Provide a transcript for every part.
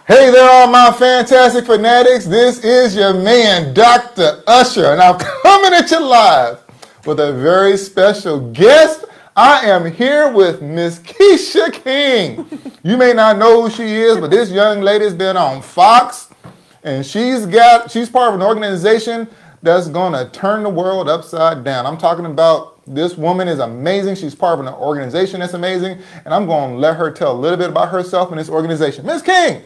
Hey there, all my fantastic fanatics. This is your man, Dr. Usher, and I'm coming at you live with a very special guest. I am here with Miss Quisha King. You may not know who she is, but this young lady's been on Fox, and she's part of an organization that's gonna turn the world upside down. I'm talking about this woman is amazing. She's part of an organization that's amazing, and I'm going to let her tell a little bit about herself and this organization. Miss King,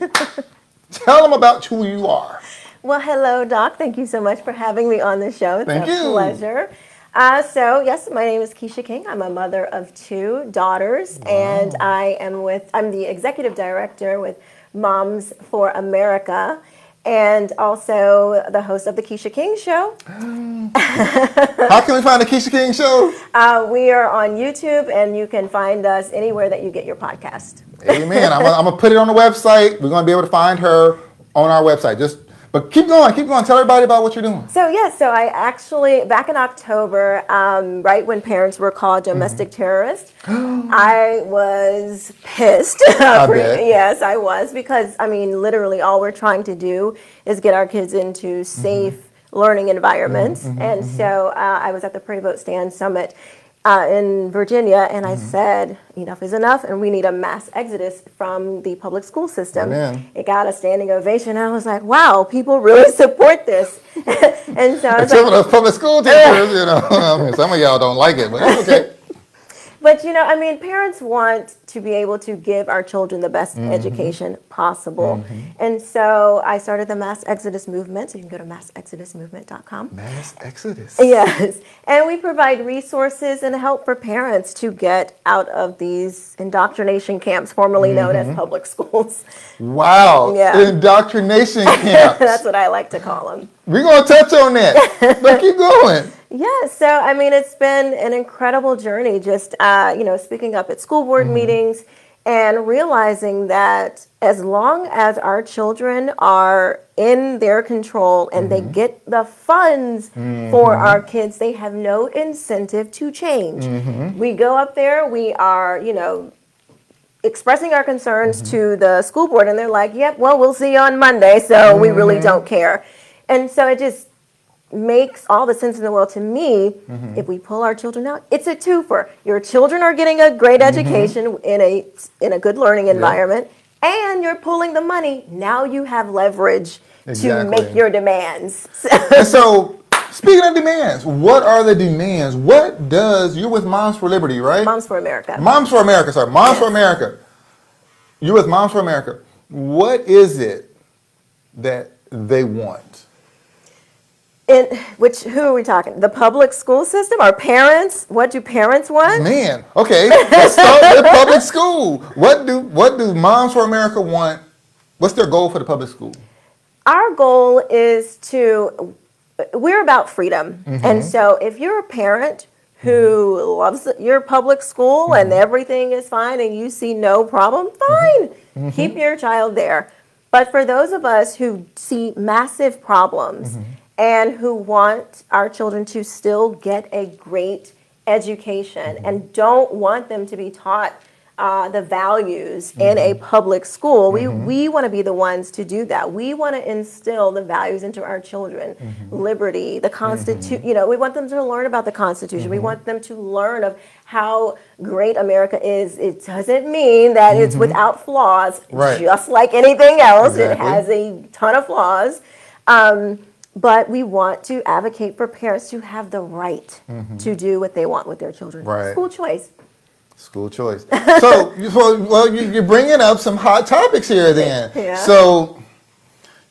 tell them about who you are. Well, hello, Doc. Thank you so much for having me on the show. It's a pleasure. So, yes, my name is Quisha King. I'm a mother of 2 daughters, and I'm the executive director with Moms for America, and also the host of the Quisha King Show. How can we find the Quisha King Show? We are on YouTube, and you can find us anywhere that you get your podcast. Amen. I'm going to put it on the website. We're going to be able to find her on our website. But keep going. Tell everybody about what you're doing. So, so I actually, back in October, right when parents were called domestic terrorists, I was pissed. I bet. Yes, I was, because, I mean, literally all we're trying to do is get our kids into safe learning environments. And so I was at the Pray Vote Stand Summit in Virginia, and I said, enough is enough, and we need a mass exodus from the public school system. It got a standing ovation, and I was like, wow, people really support this. And so I was some of those public school teachers, I mean, some of y'all don't like it, but that's okay. But, I mean, parents want to be able to give our children the best education possible. And so I started the Mass Exodus Movement. So you can go to massexodusmovement.com. Mass Exodus. Yes. And we provide resources and help for parents to get out of these indoctrination camps, formerly known as public schools. Wow. Yeah. Indoctrination camps. That's what I like to call them. We're going to touch on that. But keep going. Yeah, so I mean, it's been an incredible journey, just speaking up at school board meetings and realizing that as long as our children are in their control and they get the funds for our kids, they have no incentive to change. We go up there, we are, expressing our concerns to the school board, and they're like, yep, well, we'll see you on Monday, so we really don't care. And so it just makes all the sense in the world to me. If we pull our children out, it's a twofer. Your children are getting a great education in a good learning environment, and you're pulling the money. Now you have leverage to make your demands. And so, speaking of demands, what are the demands? You're with Moms for Liberty, right? Moms for America. Moms for America, sorry. Moms for America. You're with Moms for America. What is it that they want? Who are we talking? The public school system? Our parents? What do parents want? Man, okay. Let's start with public school. What do Moms for America want? What's their goal for the public school? Our goal is we're about freedom. And so if you're a parent who loves your public school and everything is fine and you see no problem, fine. Keep your child there. But for those of us who see massive problems and who want our children to still get a great education and don't want them to be taught the values in a public school, we want to be the ones to do that. We want to instill the values into our children. Liberty, the Constitution, we want them to learn about the Constitution. We want them to learn of how great America is. It doesn't mean that it's without flaws, just like anything else. It has a ton of flaws. But we want to advocate for parents to have the right to do what they want with their children. School choice. School choice. So, you're bringing up some hot topics here then. So,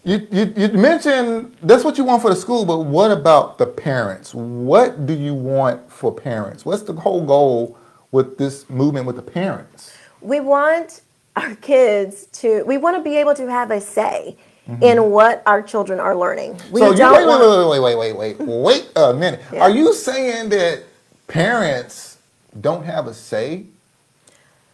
you mentioned that's what you want for the school, but what about the parents? What do you want for parents? What's the whole goal with this movement with the parents? We want our kids we want to be able to have a say in what our children are learning. Wait a minute. Are you saying that parents don't have a say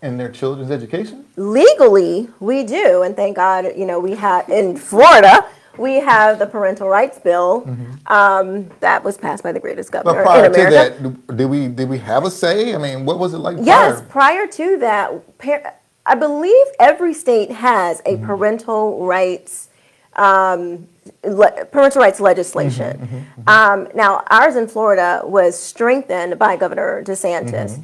in their children's education? Legally, we do, and thank God, we have in Florida, we have the parental rights bill that was passed by the greatest governor in America. But prior to that, did we have a say? I mean, what was it like? Yes, prior to that, I believe every state has a parental rights legislation. Now, ours in Florida was strengthened by Governor DeSantis.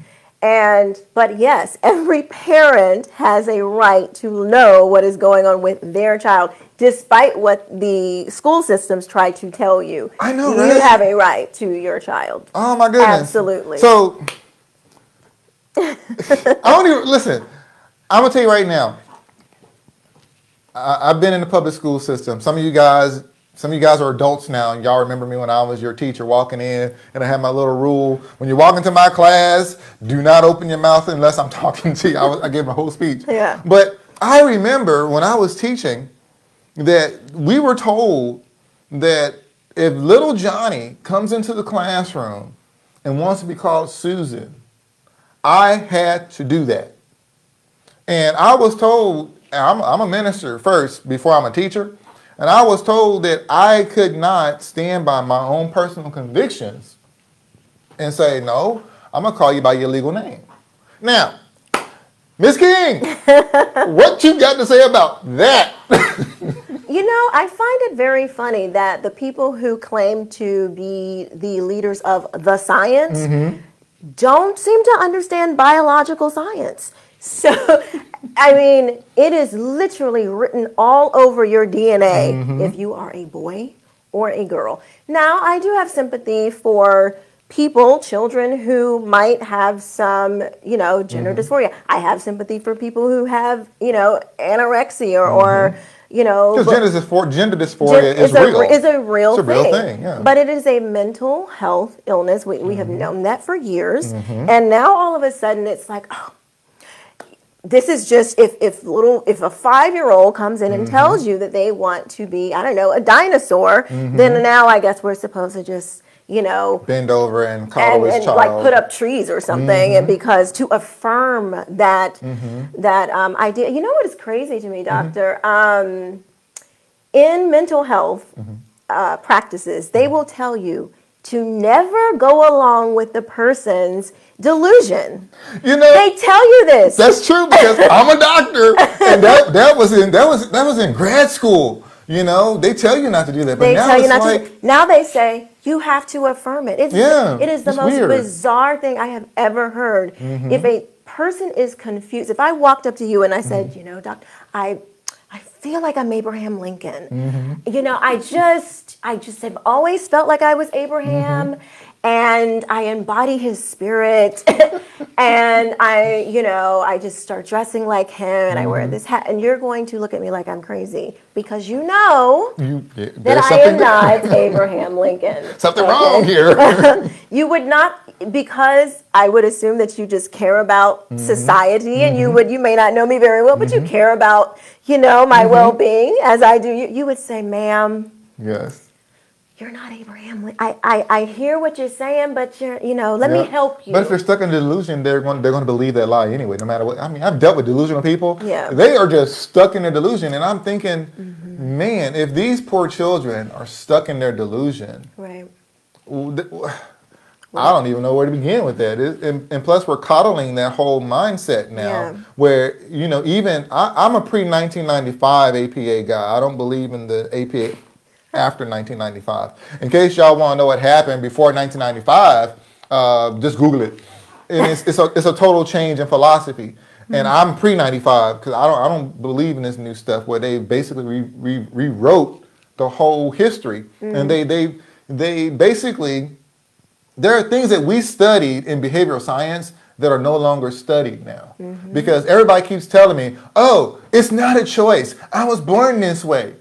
But yes, every parent has a right to know what is going on with their child, despite what the school systems try to tell you. I know, You right? have a right to your child. Oh my goodness. Absolutely. So, I don't even, listen, I'm gonna tell you right now, I've been in the public school system. Some of you guys are adults now, and y'all remember me when I was your teacher walking in, and I had my little rule. When you walk into my class, do not open your mouth unless I'm talking to you. I gave my whole speech. Yeah. But I remember when I was teaching that we were told that if little Johnny comes into the classroom and wants to be called Susan, I had to do that. And I was told, I'm a minister first before I'm a teacher, and I was told that I could not stand by my own personal convictions and say, no, I'm going to call you by your legal name. Now, Miss King, what you got to say about that? You know, I find it very funny that the people who claim to be the leaders of the science don't seem to understand biological science. So, I mean, it is literally written all over your DNA if you are a boy or a girl. Now, I do have sympathy for children who might have some, gender dysphoria. I have sympathy for people who have, anorexia or Because gender dysphoria is real. Is a real it's a real thing, yeah. But it is a mental health illness. We have known that for years. And now all of a sudden it's like, oh, this is just if a 5-year-old comes in and tells you that they want to be, I don't know, a dinosaur, then now I guess we're supposed to just, bend over and coddle his child, like put up trees or something, and because to affirm that idea. You know what is crazy to me, doctor? In mental health practices, they will tell you to never go along with the person's delusion. They tell you this. That's true, because I'm a doctor, and that was in grad school. They tell you not to do that, but now they say you have to affirm it. It is the most weird. Bizarre thing I have ever heard. If a person is confused, if I walked up to you and I said, doc, I feel like I'm Abraham Lincoln. I just have always felt like I was Abraham, and I embody his spirit, and I just start dressing like him, and I wear this hat, and you're going to look at me like I'm crazy because that I am not Abraham Lincoln. Something wrong here. You would not, because I would assume that you just care about society, and you may not know me very well, but you care about, my well-being as I do. You would say, ma'am. Yes. You're not Abraham Lincoln. I hear what you're saying, but let me help you. But if they're stuck in delusion, they're going to believe that lie anyway, no matter what. I mean, I've dealt with delusional people. Yeah. They are just stuck in their delusion, and I'm thinking, man, if these poor children are stuck in their delusion, right? I don't even know where to begin with that. And plus, we're coddling that whole mindset now, where even I'm a pre-1995 APA guy. I don't believe in the APA after 1995. In case y'all want to know what happened before 1995, just Google it. And it's a total change in philosophy. And I'm pre-95 because I don't believe in this new stuff where they basically rewrote the whole history. And they basically, there are things that we studied in behavioral science that are no longer studied now. Because everybody keeps telling me, oh, it's not a choice. I was born this way.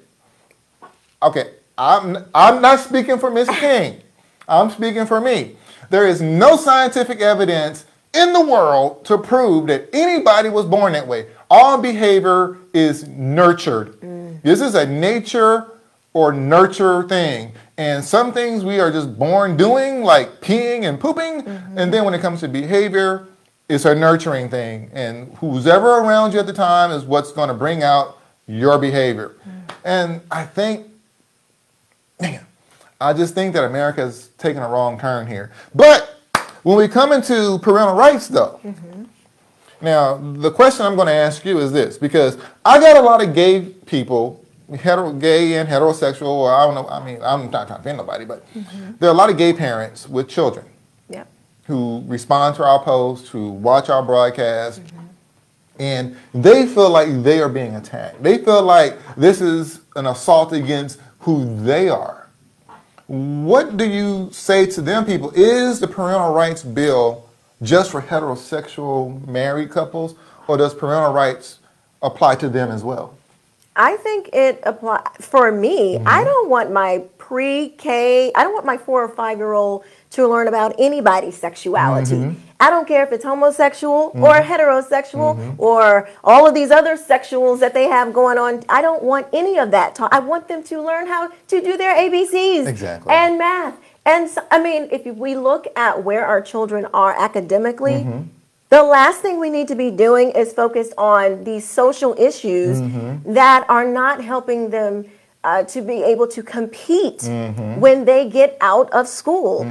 Okay, I'm not speaking for Ms. King. I'm speaking for me. There is no scientific evidence in the world to prove that anybody was born that way. All behavior is nurtured. This is a nature or nurture thing. And some things we are just born doing, like peeing and pooping. And then when it comes to behavior, it's a nurturing thing. And who's ever around you at the time is what's going to bring out your behavior. And I think, I just think that America is taking a wrong turn here. But when we come into parental rights, though, Now, the question I'm going to ask you is this, because I got a lot of gay people, gay and heterosexual, or I don't know, I mean, I'm not trying to offend nobody, but there are a lot of gay parents with children who respond to our posts, who watch our broadcast, and they feel like they are being attacked. They feel like this is an assault against who they are. What do you say to them people? Is the parental rights bill just for heterosexual married couples, or does parental rights apply to them as well? I think it applies. For me, I don't want my pre-K, I don't want my 4 or 5-year-old to learn about anybody's sexuality. I don't care if it's homosexual or heterosexual or all of these other sexuals that they have going on. I don't want any of that. I want them to learn how to do their ABCs and math. And so, I mean, if we look at where our children are academically, the last thing we need to be doing is focus on these social issues that are not helping them to be able to compete when they get out of school.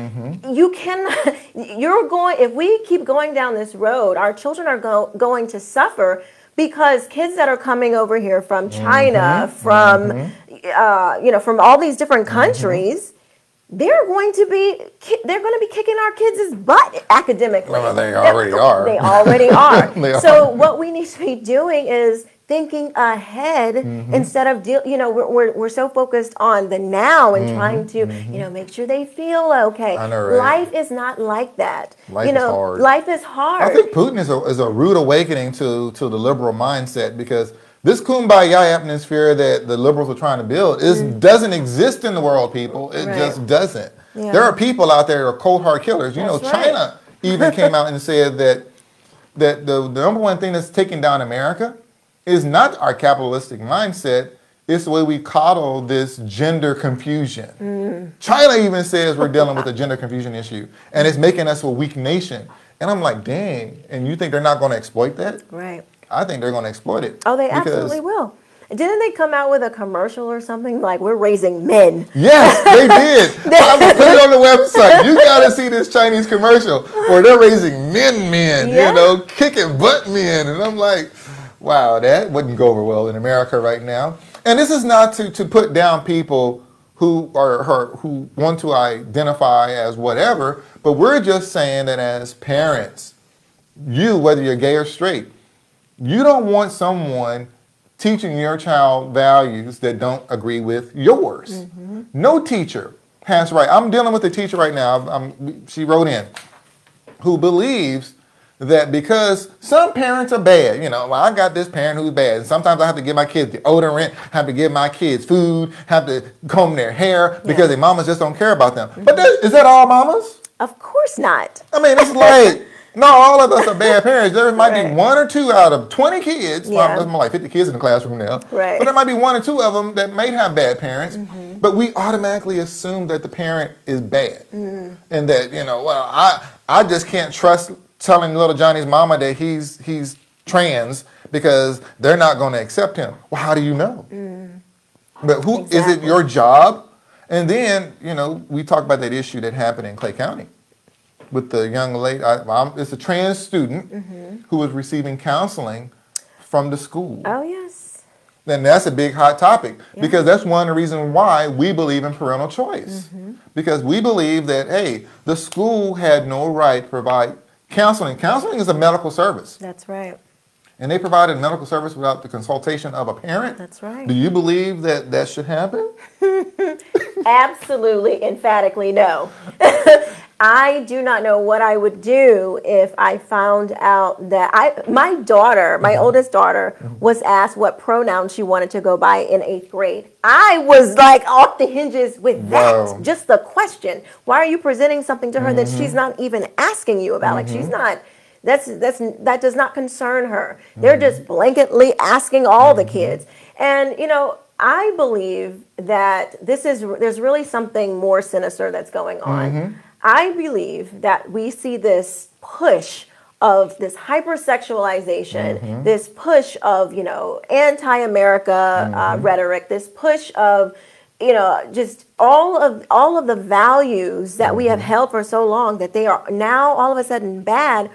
You cannot, if we keep going down this road, our children are going to suffer, because kids that are coming over here from China, from, from all these different countries, they're going to be kicking our kids' butt academically. Well, they already are. They already are. So what we need to be doing is thinking ahead instead of we're so focused on the now and trying to make sure they feel okay. I know, right? Life is not like that. Life is hard. Life is hard. I think Putin is a rude awakening to the liberal mindset, because this kumbaya atmosphere that the liberals are trying to build doesn't exist in the world, people. It just doesn't. Yeah. There are people out there who are cold hard killers. China even came out and said that the number one thing that's taking down America is not our capitalistic mindset. It's the way we coddle this gender confusion. China even says we're dealing with a gender confusion issue, and it's making us a weak nation. And I'm like, dang, and you think they're not going to exploit that? Right. I think they're going to exploit it. Oh, they absolutely will. Didn't they come out with a commercial or something like, we're raising men? Yes, they did. I will put it on the website. You got to see this Chinese commercial where they're raising men, kicking butt men. And I'm like, wow, that wouldn't go over well in America right now. And this is not to put down people who want to identify as whatever, but we're just saying that as parents, whether you're gay or straight, you don't want someone teaching your child values that don't agree with yours. No teacher has right. I'm dealing with a teacher right now, she wrote in, who believes that because some parents are bad, I got this parent who's bad, and sometimes I have to give my kids deodorant, have to give my kids food, have to comb their hair because their mamas just don't care about them. But is that all mamas? Of course not. I mean, it's like, no, all of us are bad parents. There might be 1 or 2 out of 20 kids. Well, there's more like 50 kids in the classroom now. Right. But there might be 1 or 2 of them that may have bad parents. But we automatically assume that the parent is bad. And that, I just can't trust telling little Johnny's mama that he's trans because they're not going to accept him. Well, how do you know? But is it your job? And then, we talk about that issue that happened in Clay County with the young lady. It's a trans student who was receiving counseling from the school. Oh, yes. And that's a big hot topic because that's one of the reasons why we believe in parental choice. Because we believe that, hey, the school had no right to provide counseling. Counseling is a medical service. That's right. And they provided medical service without the consultation of a parent. That's right. Do you believe that should happen? Absolutely, emphatically no. I do not know what I would do if I found out that my daughter, my oldest daughter, was asked what pronoun she wanted to go by in 8th grade. I was like off the hinges with that. Just the question. Why are you presenting something to her that she's not even asking you about? Like she's not. That does not concern her. They're just blanketly asking all the kids. And I believe that there's really something more sinister that's going on. I believe that we see this push of this hypersexualization, this push of, anti-America rhetoric, this push of, just all of the values that we have held for so long, that they are now all of a sudden bad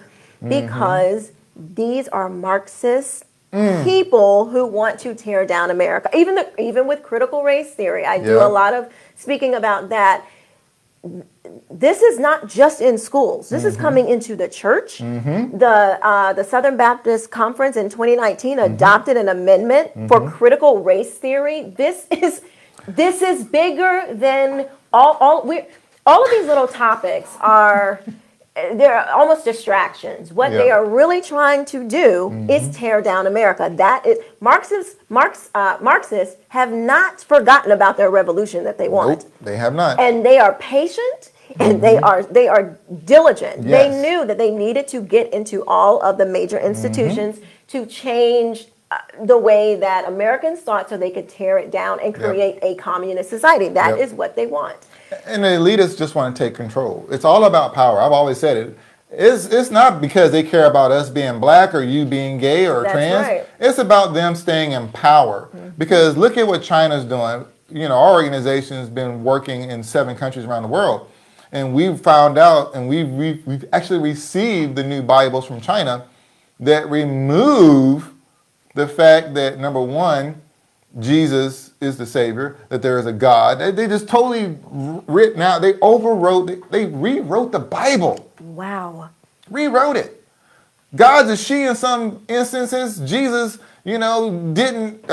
because these are Marxist people who want to tear down America. Even with critical race theory, I do a lot of speaking about that. This is not just in schools. This is coming into the church. The Southern Baptist Conference in 2019 adopted an amendment for critical race theory. This is bigger than all of these little topics are. They're almost distractions. What they are really trying to do is tear down America. That is Marxists have not forgotten about their revolution that they want. Nope, they have not. And they are patient and they are diligent. Yes. They knew that they needed to get into all of the major institutions to change the way that Americans thought so they could tear it down and create a communist society. That is what they want. And the elitists just want to take control. It's all about power. I've always said it. It's not because they care about us being black or you being gay or trans. Right. It's about them staying in power. Because look at what China's doing. You know, our organization has been working in 7 countries around the world. And we've found out, and we've actually received the new Bibles from China that remove the fact that, number one, Jesus is the Savior, that there is a God. They just totally written out. They overwrote, they rewrote the Bible. Wow. Rewrote it. God's a she in some instances. Jesus, you know, didn't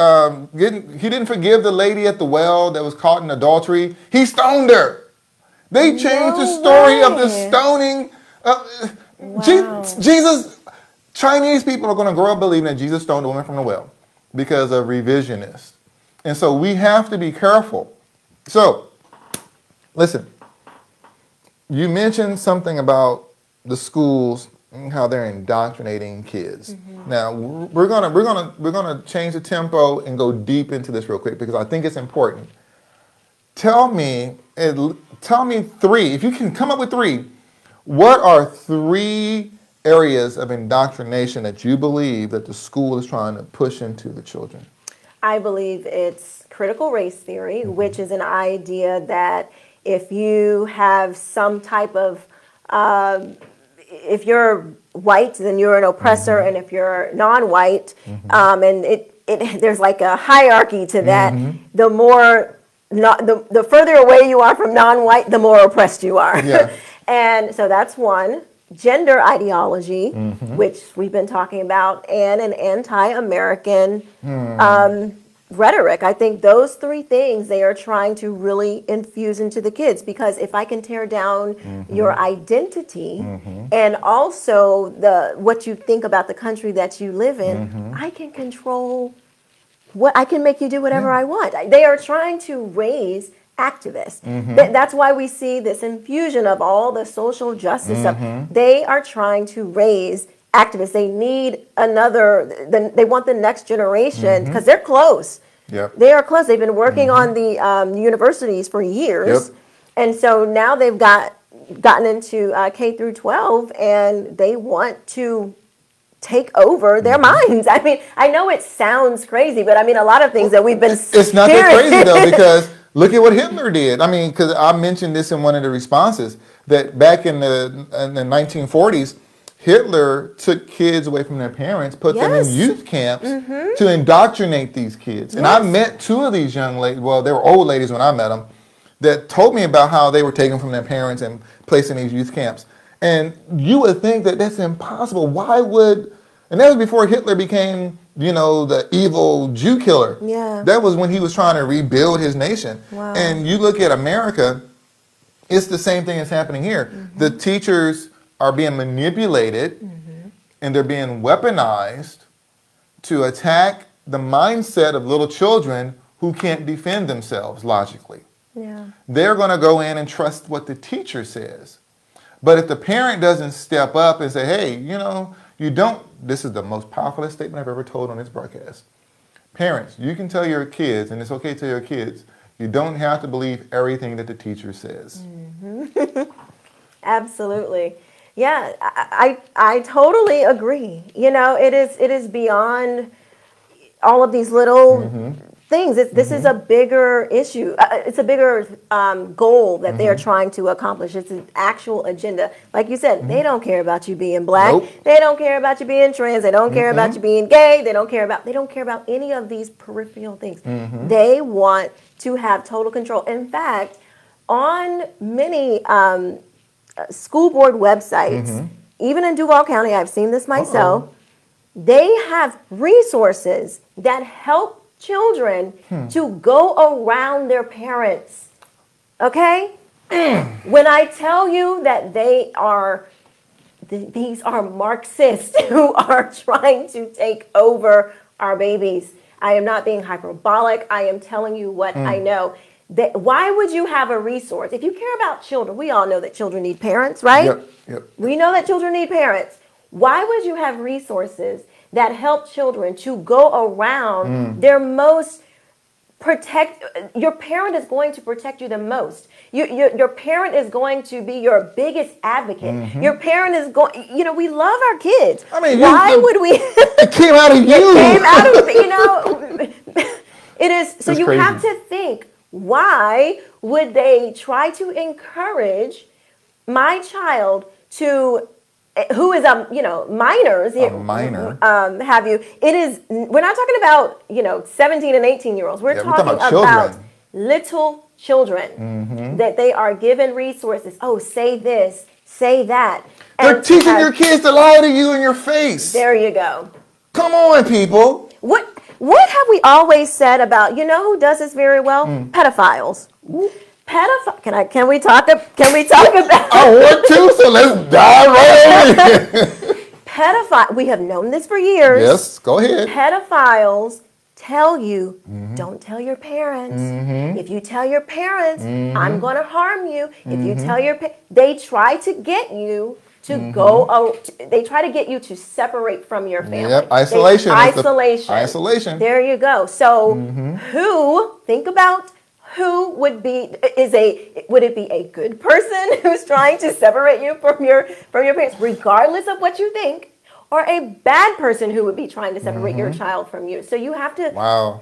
forgive the lady at the well that was caught in adultery. He stoned her. They changed the story of the stoning. Jesus, Chinese people are going to grow up believing that Jesus stoned a woman from the well because of revisionists. And so we have to be careful. So, listen, you mentioned something about the schools and how they're indoctrinating kids. Now, we're gonna change the tempo and go deep into this real quick because I think it's important. Tell me 3, if you can come up with 3, what are 3 areas of indoctrination that you believe that the school is trying to push into the children? I believe it's critical race theory, which is an idea that if you have some type of, if you're white, then you're an oppressor, and if you're non-white, and there's like a hierarchy to that. The further away you are from non-white, the more oppressed you are. Yeah. And so that's one. Gender ideology, which we've been talking about, and an anti-American rhetoric. I think those 3 things they are trying to really infuse into the kids, because if I can tear down your identity and also what you think about the country that you live in, I can control I can make you do whatever I want. They are trying to raise activists. That's why we see this infusion of all the social justice stuff. They are trying to raise activists. They need they want the next generation because they're close. They are close. They've been working on the universities for years. And so now they've gotten into K through 12 and they want to take over their minds. I mean, I know it sounds crazy, but I mean, a lot of things that we've been It's not that crazy though, because look at what Hitler did. I mean, because I mentioned this in one of the responses, that back in the 1940s, Hitler took kids away from their parents, put them in youth camps to indoctrinate these kids. And I met 2 of these young ladies, well, they were old ladies when I met them, that told me about how they were taken from their parents and placed in these youth camps. And you would think that that's impossible. Why would, and that was before Hitler became, you know, the evil Jew killer. That was when he was trying to rebuild his nation. And you look at America, it's the same thing that's happening here. The teachers are being manipulated and they're being weaponized to attack the mindset of little children who can't defend themselves logically. They're going to go in and trust what the teacher says. But if the parent doesn't step up and say, hey, you know, you don't, this is the most powerful statement I've ever told on this broadcast. Parents, you can tell your kids, and it's okay to tell your kids, you don't have to believe everything that the teacher says. Absolutely. Yeah, I totally agree. You know, it is beyond all of these little things. This is a bigger issue. It's a bigger goal that they are trying to accomplish. It's an actual agenda. Like you said, they don't care about you being black. Nope. They don't care about you being trans. They don't care about you being gay. They don't care about any of these peripheral things. They want to have total control. In fact, on many school board websites, even in Duval County, I've seen this myself, they have resources that help children to go around their parents. Okay? When I tell you that these are Marxists who are trying to take over our babies, I am not being hyperbolic. I am telling you what I know. Why would you have a resource? If you care about children, we all know that children need parents, right? Yep. We know that children need parents. Why would you have resources that help children to go around their most your parent is going to protect you the most. Your parent is going to be your biggest advocate. Your parent is going, we love our kids. I mean, why would we? It came out of you. It came out of, it is, so it's you crazy. have to think, why would they try to encourage my child to, who is minors, a minor, have you? It is. We're not talking about 17 and 18-year-olds. We're talking about little children that they are given resources. Oh, say this, say that. They're teaching your kids to lie to you in your face. There you go. Come on, people. What have we always said about, who does this very well? Pedophiles. Can we talk about? I want to, so let's dive right over here. We have known this for years. Yes, go ahead. Pedophiles tell you, don't tell your parents. If you tell your parents, I'm going to harm you. If you tell they try to get you to go, they try to get you to separate from your family. Yep, isolation. Isolation. There you go. So think about who would it be a good person who's trying to separate you from your parents, regardless of what you think, or a bad person who would be trying to separate your child from you? So you have to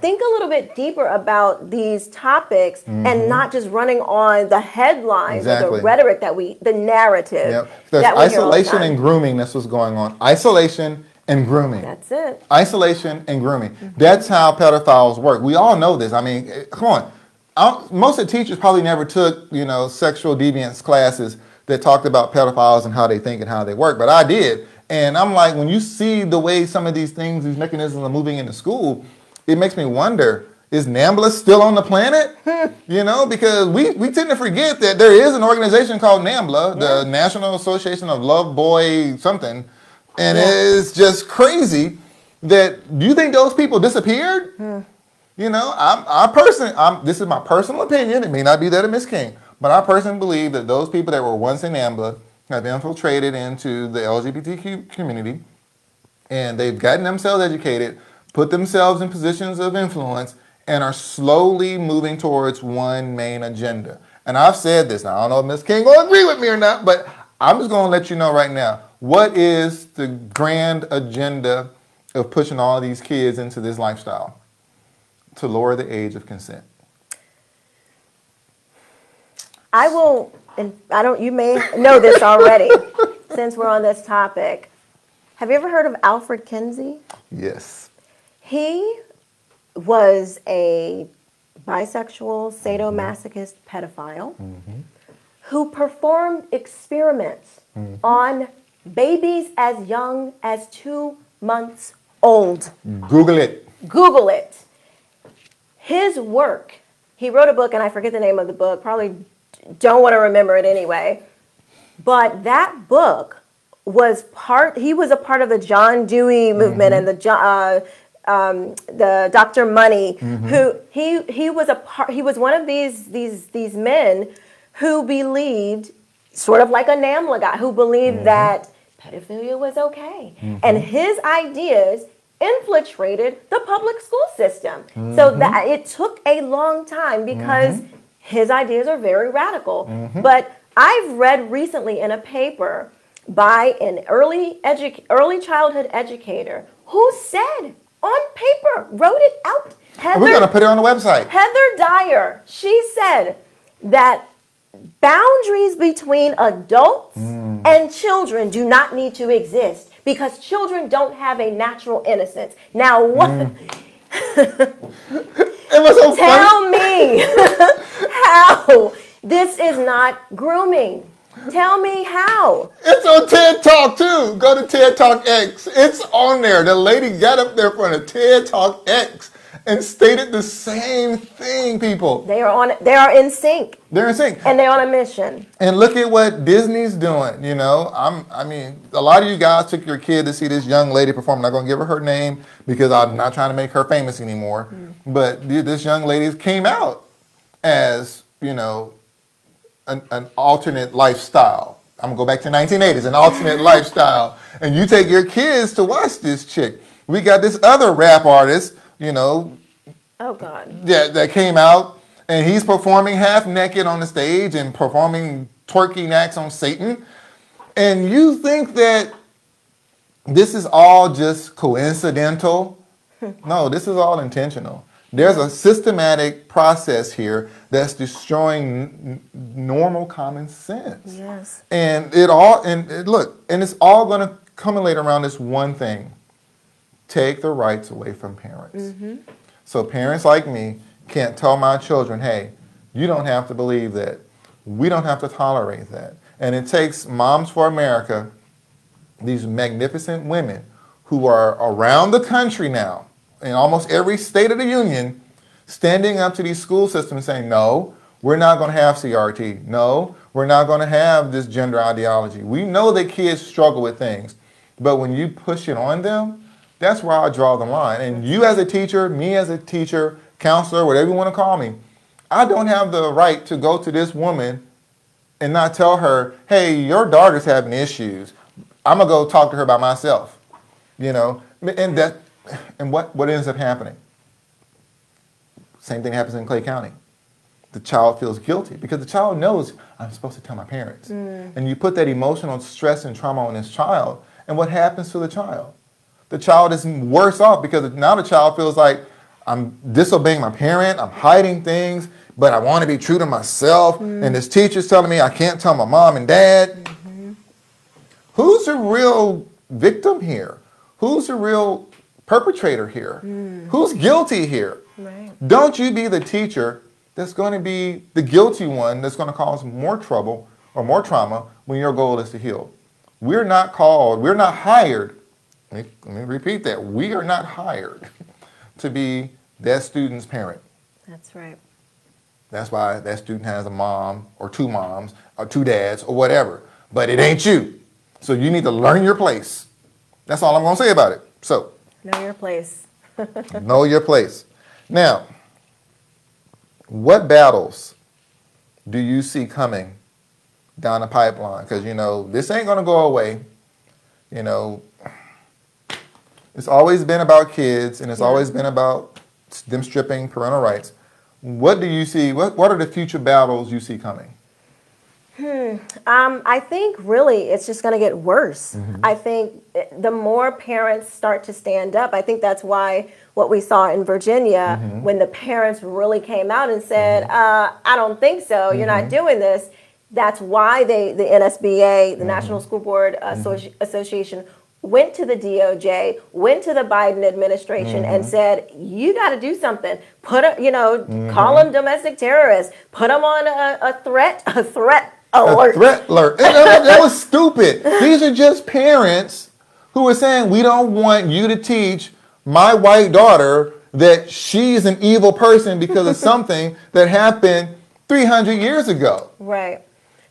think a little bit deeper about these topics and not just running on the headlines or the rhetoric the narrative. Yep. There's isolation and grooming. That's what's going on. Isolation and grooming. That's it. Isolation and grooming. That's how pedophiles work. We all know this. I mean, come on. Most of the teachers probably never took, sexual deviance classes that talked about pedophiles and how they think and how they work, but I did. And I'm like, when you see the way some of these things, these mechanisms are moving into school, it makes me wonder, is NAMBLA still on the planet? Because we tend to forget that there is an organization called NAMBLA, the National Association of Love Boy something, and it's just crazy that, do you think those people disappeared? This is my personal opinion. It may not be that of Ms. King, but I personally believe that those people that were once in NAMBLA have infiltrated into the LGBTQ community, and they've gotten themselves educated, put themselves in positions of influence, and are slowly moving towards one main agenda. And I've said this. Now, I don't know if Ms. King will agree with me or not, but I'm just going to let you know right now. What is the grand agenda of pushing all these kids into this lifestyle? To lower the age of consent. You may know this already, since we're on this topic. Have you ever heard of Alfred Kinsey? Yes. He was a bisexual, sadomasochist pedophile who performed experiments on babies as young as 2 months old. Google it. Google it. His work, he wrote a book, and I forget the name of the book, probably don't want to remember it anyway, but that book he was a part of the John Dewey movement and the Dr. Money, who he was one of these men who believed, sort of like a NAMBLA guy, who believed that pedophilia was okay. And his ideas infiltrated the public school system. So that it took a long time because his ideas are very radical. But I've read recently in a paper by an early childhood educator who said on paper, wrote it out. We're going to put it on the website. Heather Dyer, she said that boundaries between adults and children do not need to exist because children don't have a natural innocence. Now, what? It was so Tell me how this is not grooming. Tell me how. It's on TED Talk too. Go to TED Talk X. It's on there. The lady got up there for the TED Talk X and stated the same thing, people. They are in sync. They're in sync. And they're on a mission. And look at what Disney's doing, you know. I mean, a lot of you guys took your kid to see this young lady perform. I'm not going to give her name because I'm not trying to make her famous anymore. But this young lady came out as, you know, an alternate lifestyle. I'm going to go back to 1980s, an alternate lifestyle. And you take your kids to watch this chick. We got this other rap artist, you know. Oh, God. Yeah, that came out. And he's performing half naked on the stage and performing twerking acts on Satan. And you think that this is all just coincidental? No, this is all intentional. There's a systematic process here that's destroying normal common sense. Yes. And look, it's all going to culminate around this one thing. Take the rights away from parents. So parents like me can't tell my children, hey, you don't have to believe that. We don't have to tolerate that. And it takes Moms for America, these magnificent women who are around the country now, in almost every state of the union, standing up to these school systems saying, no, we're not going to have CRT. No, we're not going to have this gender ideology. We know that kids struggle with things, but when you push it on them, that's where I draw the line. And you as a teacher, me as a teacher, counselor, whatever you want to call me, I don't have the right to go to this woman and not tell her, hey, your daughter's having issues. I'm going to go talk to her by myself, you know. And what ends up happening? Same thing happens in Clay County. The child feels guilty because the child knows I'm supposed to tell my parents. And you put that emotional stress and trauma on this child, and what happens to the child? The child is worse off because now the child feels like I'm disobeying my parent, I'm hiding things, but I want to be true to myself, and this teacher's telling me I can't tell my mom and dad. Who's the real victim here? Who's the real perpetrator here? Who's guilty here? Right. Don't you be the teacher that's going to be the guilty one that's going to cause more trouble or more trauma when your goal is to heal. We're not hired, let me repeat that, we are not hired to be that student's parent. That's right. That's why that student has a mom or two moms or two dads or whatever, but it ain't you. So you need to learn your place. That's all I'm going to say about it. So, know your place. know your place. Now, what battles do you see coming down the pipeline? Because, you know, this ain't going to go away. You know, it's always been about kids, and it's always been about them stripping parental rights. What do you see? What are the future battles you see coming? I think really it's just going to get worse. I think the more parents start to stand up, I think that's why what we saw in Virginia when the parents really came out and said, I don't think so, you're not doing this. That's why the NSBA, the National School Board Association, went to the DOJ, went to the Biden administration and said, you got to do something. Call them domestic terrorists. Put them on a threat alert. A threat alert. That was stupid. These are just parents who are saying, we don't want you to teach my white daughter that she's an evil person because of something that happened 300 years ago. Right.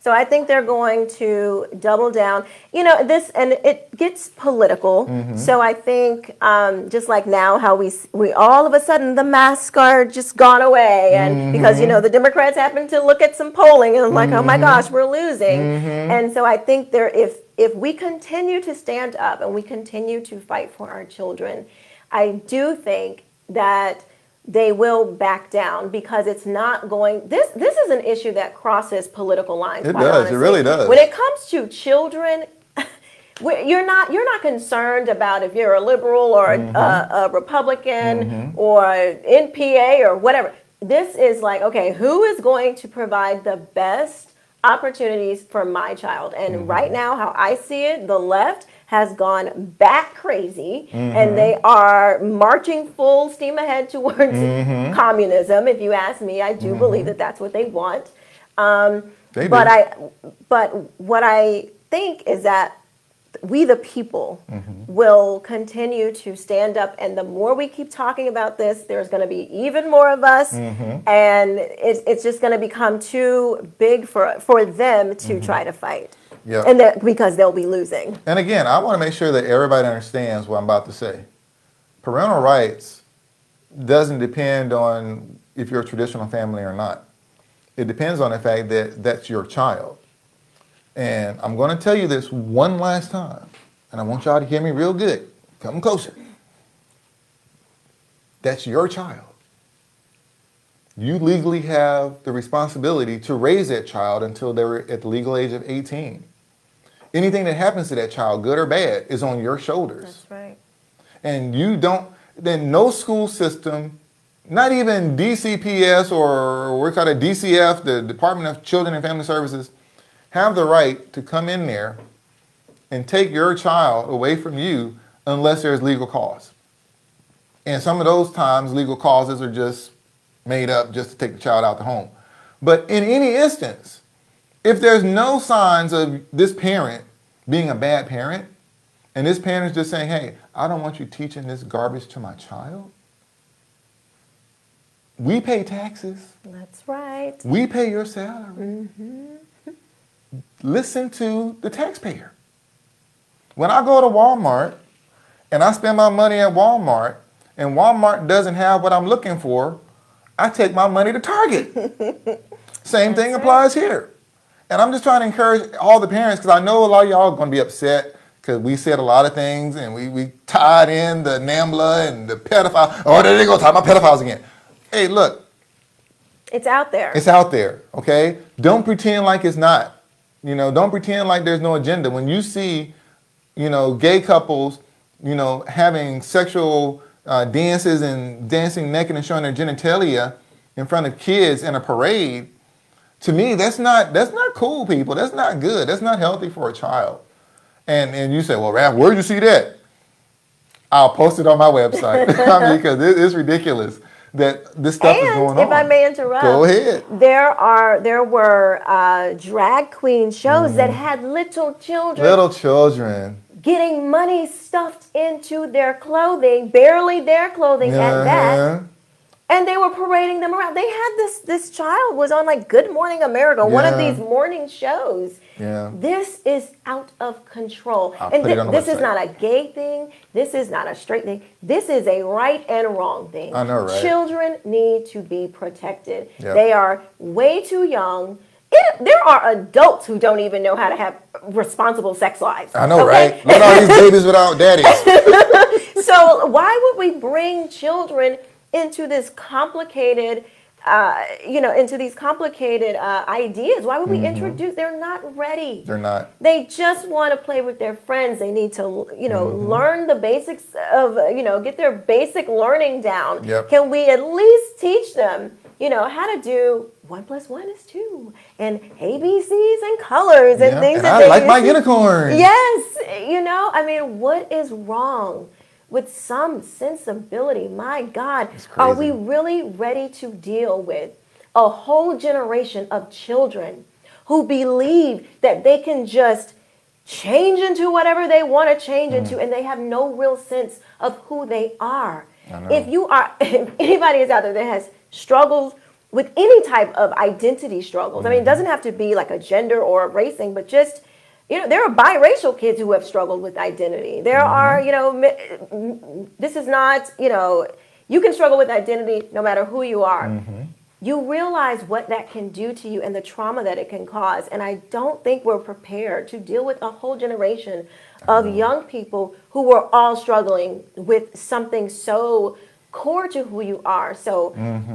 So I think they're going to double down. You know, this, and it gets political. So I think just like now how we all of a sudden the masks are just gone away. And because, you know, the Democrats happen to look at some polling and like, oh my gosh, we're losing. And so I think if we continue to stand up and we continue to fight for our children, I do think that they will back down because it's not going, this is an issue that crosses political lines. It does, it really does. When it comes to children, You're not concerned about if you're a liberal or a Republican or NPA or whatever. This is like, okay, who is going to provide the best opportunities for my child? And right now, how I see it, the left has gone bat crazy and they are marching full steam ahead towards communism. If you ask me, I do believe that that's what they want. But what I think is that we the people will continue to stand up, and the more we keep talking about this, there's going to be even more of us, and it's just going to become too big for them to try to fight. Yeah. And because they'll be losing. And again, I want to make sure that everybody understands what I'm about to say. Parental rights doesn't depend on if you're a traditional family or not. It depends on the fact that that's your child. And I'm going to tell you this one last time, and I want y'all to hear me real good. Come closer. That's your child. You legally have the responsibility to raise that child until they're at the legal age of 18. Anything that happens to that child, good or bad, is on your shoulders. That's right. And then no school system, not even DCPS or we're called a DCF, the Department of Children and Family Services, have the right to come in there and take your child away from you unless there's legal cause. And some of those times, legal causes are just made up just to take the child out the home. But in any instance, if there's no signs of this parent being a bad parent, and this parent is just saying, hey, I don't want you teaching this garbage to my child. We pay taxes. That's right. We pay your salary. Listen to the taxpayer. When I go to Walmart and I spend my money at Walmart and Walmart doesn't have what I'm looking for, I take my money to Target. Same thing applies here. And I'm just trying to encourage all the parents, because I know a lot of y'all are going to be upset because we said a lot of things and we tied in the NAMBLA and the pedophile. Oh, there they go, talking about pedophiles again. Hey, look. It's out there. It's out there, okay? Don't pretend like it's not. You know, don't pretend like there's no agenda. When you see, you know, gay couples, you know, having sexual dances and dancing naked and showing their genitalia in front of kids in a parade, to me, that's not cool, people. That's not good. That's not healthy for a child. And you say, well, Raph, where'd you see that? I'll post it on my website. I mean, because it's ridiculous that this stuff is going on. If I may interrupt, go ahead. There were drag queen shows that had little children. Little children. Getting money stuffed into their clothing, barely their clothing at that. And they were parading them around. They had this child was on like Good Morning America, one of these morning shows. Yeah. This is out of control. I'll and put it on the this is website. not a gay thing. This is not a straight thing. This is a right and wrong thing. I know, right? Children need to be protected. Yep. They are way too young. There are adults who don't even know how to have responsible sex lives. I know, right? Look at all these babies without daddies. So why would we bring children into this complicated, into these complicated ideas? Why would we introduce? They're not ready. They're not. They just want to play with their friends. They need to, learn the basics of, get their basic learning down. Yep. Can we at least teach them, how to do 1 + 1 is 2 and ABCs and colors and things and that I like my unicorn. Yes. What is wrong with some sensibility? My God, are we really ready to deal with a whole generation of children who believe that they can just change into whatever they want to change into, and they have no real sense of who they are? If anybody is out there that has struggles with any type of identity struggles, it doesn't have to be like a gender or a race thing, but just there are biracial kids who have struggled with identity. There are, this is not, you can struggle with identity no matter who you are. You realize what that can do to you and the trauma that it can cause. And I don't think we're prepared to deal with a whole generation of young people who were all struggling with something so core to who you are. So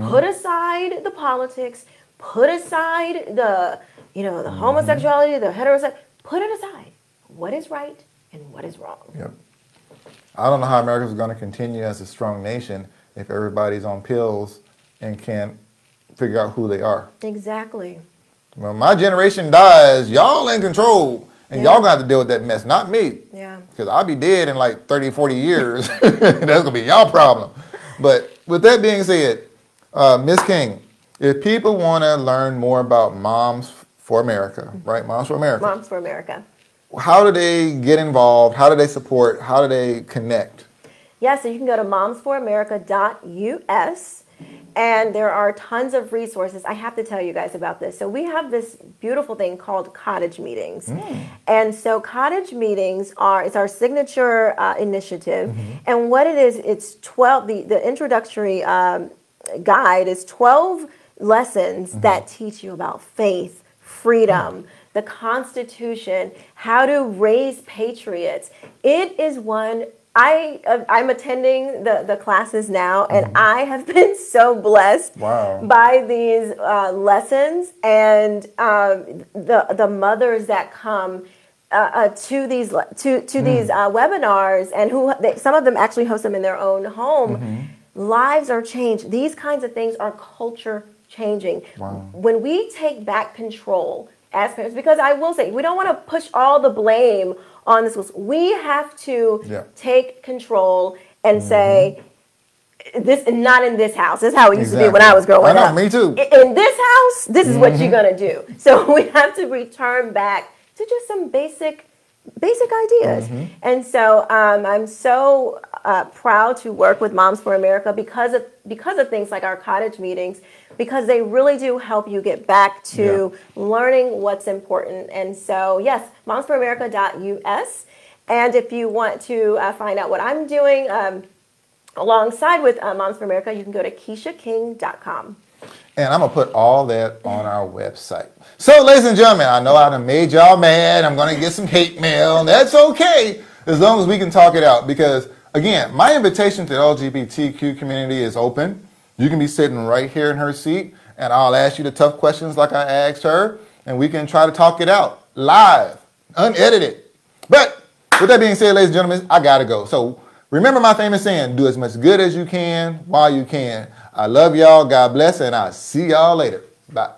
put aside the politics, put aside the, the homosexuality, the heterosexuality. Put it aside. What is right and what is wrong. Yep. I don't know how America is going to continue as a strong nation if everybody's on pills and can't figure out who they are. Exactly. When my generation dies, y'all in control, and y'all gonna have to deal with that mess, not me. Yeah. Because I'll be dead in like 30, 40 years. That's gonna be y'all problem. But with that being said, Ms. King, if people want to learn more about Moms for America, right? Moms for America. Moms for America. How do they get involved? How do they support? How do they connect? Yeah, so you can go to momsforamerica.us. And there are tons of resources. I have to tell you guys about this. So we have this beautiful thing called cottage meetings. And so cottage meetings it's our signature initiative. And what it is, it's 12, the introductory guide is 12 lessons that teach you about faith, freedom, the Constitution, how to raise patriots. It is one. I'm attending the classes now, and I have been so blessed by these lessons and the mothers that come to these webinars, and some of them actually host them in their own home. Lives are changed. These kinds of things are culture changing. When we take back control as parents, because I will say, we don't want to push all the blame on the schools. We have to take control and say, "This not in this house." This is how it used to be when I was growing up. Me too. In this house, this is what you're gonna do. So we have to return back to just some basic ideas. And so I'm so proud to work with Moms for America because of things like our cottage meetings, because they really do help you get back to learning what's important. And so, yes, momsforamerica.us. And if you want to find out what I'm doing alongside with Moms for America, you can go to QuishaKing.com. And I'm going to put all that on our website. So, ladies and gentlemen, I know I done made y'all mad. I'm going to get some hate mail. And that's okay, as long as we can talk it out. Because, again, my invitation to the LGBTQ community is open. You can be sitting right here in her seat, and I'll ask you the tough questions like I asked her, and we can try to talk it out live, unedited. But with that being said, ladies and gentlemen, I got to go. So remember my famous saying, do as much good as you can while you can. I love y'all. God bless, and I'll see y'all later. Bye.